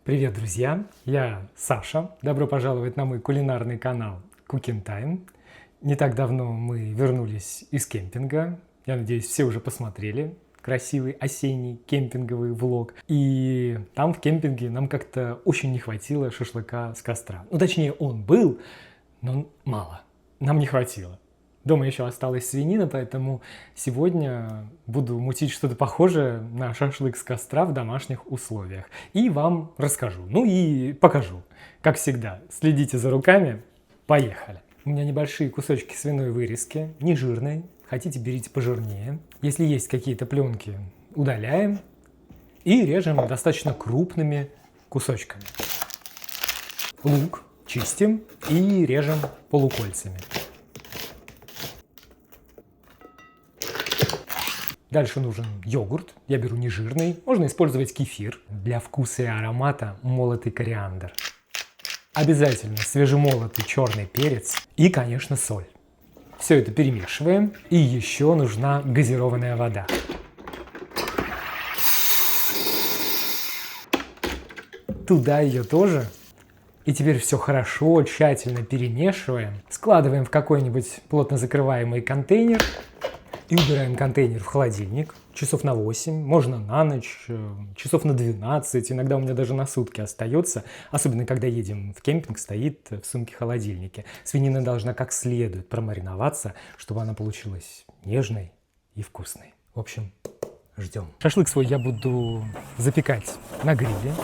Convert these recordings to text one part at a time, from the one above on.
Привет, друзья! Я Саша. Добро пожаловать на мой кулинарный канал Cooking Time. Не так давно мы вернулись из кемпинга. Я надеюсь, все уже посмотрели красивый осенний кемпинговый влог. И там в кемпинге нам как-то очень не хватило шашлыка с костра. Ну, точнее, он был, но мало. Нам не хватило. Дома еще осталась свинина, поэтому сегодня буду мутить что-то похожее на шашлык с костра в домашних условиях. И вам расскажу, ну и покажу. Как всегда, следите за руками. Поехали! У меня небольшие кусочки свиной вырезки, не жирной. Хотите, берите пожирнее. Если есть какие-то пленки, удаляем. И режем достаточно крупными кусочками. Лук чистим и режем полукольцами. Дальше нужен йогурт, я беру нежирный, можно использовать кефир. Для вкуса и аромата молотый кориандр. Обязательно свежемолотый черный перец и, конечно, соль. Все это перемешиваем, и еще нужна газированная вода. Туда ее тоже. И теперь все хорошо, тщательно перемешиваем, складываем в какой-нибудь плотно закрываемый контейнер. И убираем контейнер в холодильник часов на 8, можно на ночь, часов на 12, иногда у меня даже на сутки остается, особенно когда едем в кемпинг, стоит в сумке холодильнике. Свинина должна как следует промариноваться, чтобы она получилась нежной и вкусной. В общем, ждем. Шашлык свой я буду запекать на гриле.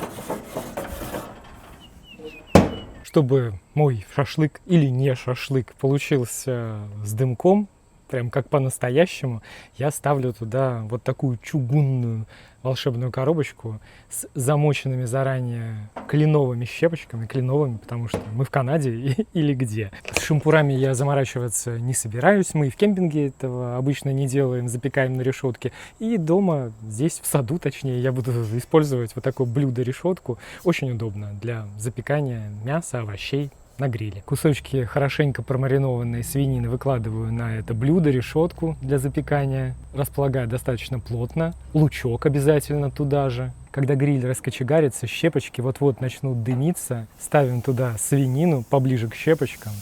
Чтобы мой шашлык или не шашлык получился с дымком, прям как по-настоящему, я ставлю туда вот такую чугунную волшебную коробочку с замоченными заранее кленовыми щепочками, кленовыми, потому что мы в Канаде или где. С шампурами я заморачиваться не собираюсь, мы и в кемпинге этого обычно не делаем, запекаем на решетке. И дома, здесь в саду точнее, я буду использовать вот такое блюдо-решетку. Очень удобно для запекания мяса, овощей на гриле. Кусочки хорошенько промаринованной свинины выкладываю на это блюдо, решетку для запекания. Располагаю достаточно плотно. Лучок обязательно туда же. Когда гриль раскочегарится, щепочки вот-вот начнут дымиться. Ставим туда свинину поближе к щепочкам.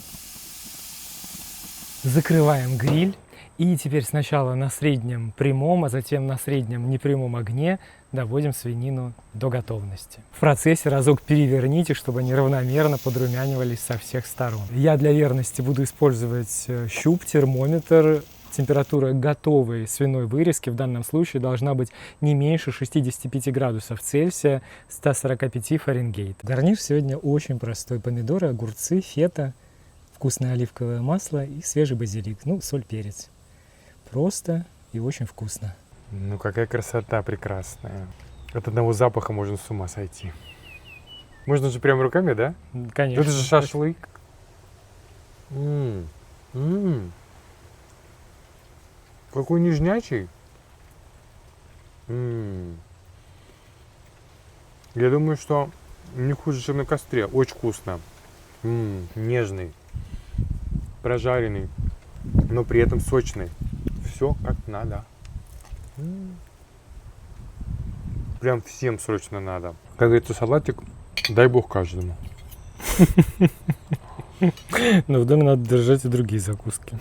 Закрываем гриль. И теперь сначала на среднем прямом, а затем на среднем непрямом огне доводим свинину до готовности. В процессе разок переверните, чтобы они равномерно подрумянивались со всех сторон. Я для верности буду использовать щуп, термометр. Температура готовой свиной вырезки в данном случае должна быть не меньше 65 градусов Цельсия, 145 Фаренгейт. Гарнир сегодня очень простой. Помидоры, огурцы, фета, вкусное оливковое масло и свежий базилик. Ну, соль, перец. Просто и очень вкусно. Ну какая красота прекрасная. От одного запаха можно с ума сойти. Можно же прям руками, да? Конечно. Это же шашлык. Какой нежнячий. Я думаю, что не хуже, чем на костре. Очень вкусно. Нежный. Прожаренный. Но при этом сочный. Все как надо. Прям всем срочно надо. Как говорится, салатик, дай бог каждому. Но в доме надо держать и другие закуски.